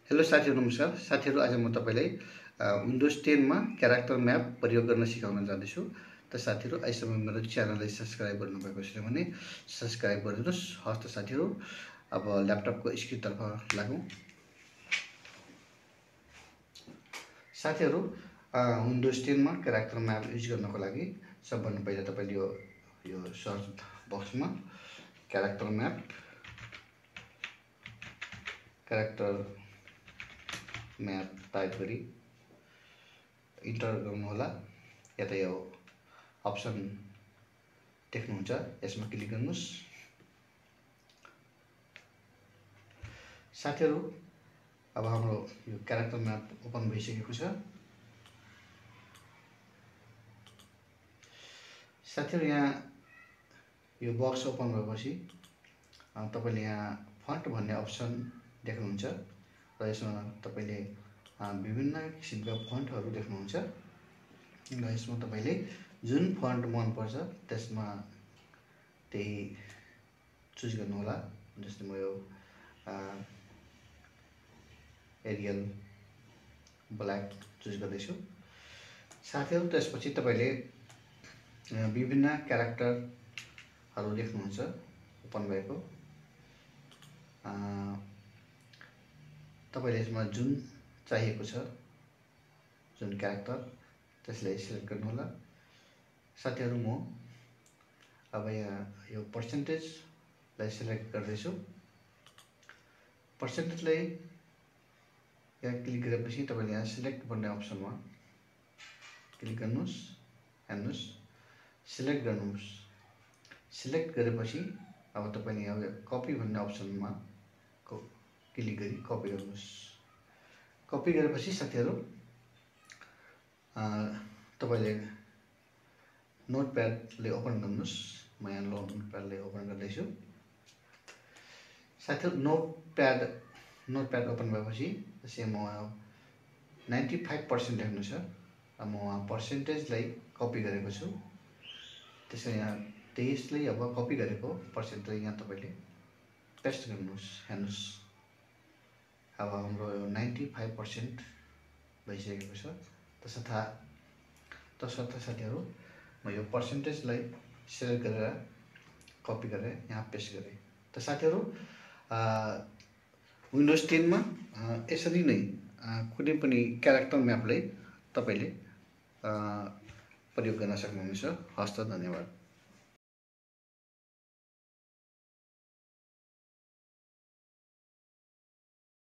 Hello साथीहरु, नमस्कार साथीहरु। आज म तपाईलाई विन्डोज 10 मा क्यारेक्टर म्याप प्रयोग गर्न सिकाउन जाँदैछु। त साथीहरु, अहिलेसम्म मेरो च्यानललाई सब्स्क्राइब गर्नुभएको छैन भने सब्स्क्राइब गरिदिनुस्। हस् त साथीहरु, अब ल्यापटपको स्क्रिनतर्फ लागौं। साथीहरु, विन्डोज 10 मा क्यारेक्टर म्याप युज गर्नको लागि सबभन्दा पहिला तपाईले यो सर्च बक्समा क्यारेक्टर म्याप टाइप गरी इन्टर गर्नुहोला। या त यो अप्सन देख्नुहुन्छ, यसमा क्लिक गर्नुस्। साथीहरु, अब हाम्रो यो क्यारेक्टर म्याप ओपन भइसकेको छ। साथीहरु, यहाँ यो बक्स ओपन भएपछि तपाईले यहाँ फन्ट भन्ने अप्सन देख्नुहुन्छ र यसमा तपाईले विभिन्न किसिमका फन्टहरु देख्नुहुन्छ र यसमा तपाईले जुन फन्ट मन पर्छ त्यसमा त्यही चुज गर्नुहोला। जस्तै म यो एरियल ब्ल्याक चुज गर्दैछु। साथीहरु, त्यसपछि तपाईले विभिन्न क्यारेक्टरहरु देख्नुहुन्छ ओपन भएको। तपाईले यसमा जुन चाहिएको छ, जुन क्यारेक्टर, त्यसलाई सिलेक्ट गर्नुहोला। साथीहरु, म अब यहाँ यो पर्सेन्टेजलाई सिलेक्ट गर्दैछु। पर्सेन्टेजलाई यहाँ क्लिक गरेपछि तपाईले यहाँ सिलेक्ट भन्ने अप्सनमा क्लिक गर्नुस्। हेर्नुस्, सिलेक्ट गर्नुस्। सिलेक्ट गरेपछि अब तपाईले यहाँ कपी भन्ने अप्सनमा क्लिक गरी कपी गर्नुस्। कपी गरेपछि साथीहरु, तपाईले नोटप्याडले ओपन गर्नुस्। म यहाँ नोटप्याडले ओपन गर्दैछु। साथीहरु, नोटप्याड ओपन भएपछि त्यसै म 95% लेख्नु छ। म वहाँ पर्सेन्टेजलाई कपी गरेको छु। त्यसै यहाँ त्यसले अब कपी गरेको पर्सेन्टेज यहाँ तपाईले पेस्ट गर्नुस्। हेर्नुस्, अब हाम्रो 95% भइसकेको छ। तसर्थ साथीहरु, म यो पर्सेन्टेजलाई सिलेक्ट गरेर कपी गरेर यहाँ पेस्ट गरे। त साथीहरु, विन्डोज 10 मा यसरी नै कुनै पनि क्यारेक्टर म्यापलाई तपाईले प्रयोग गर्न सक्नुहुन्छ। हस्त, धन्यवाद।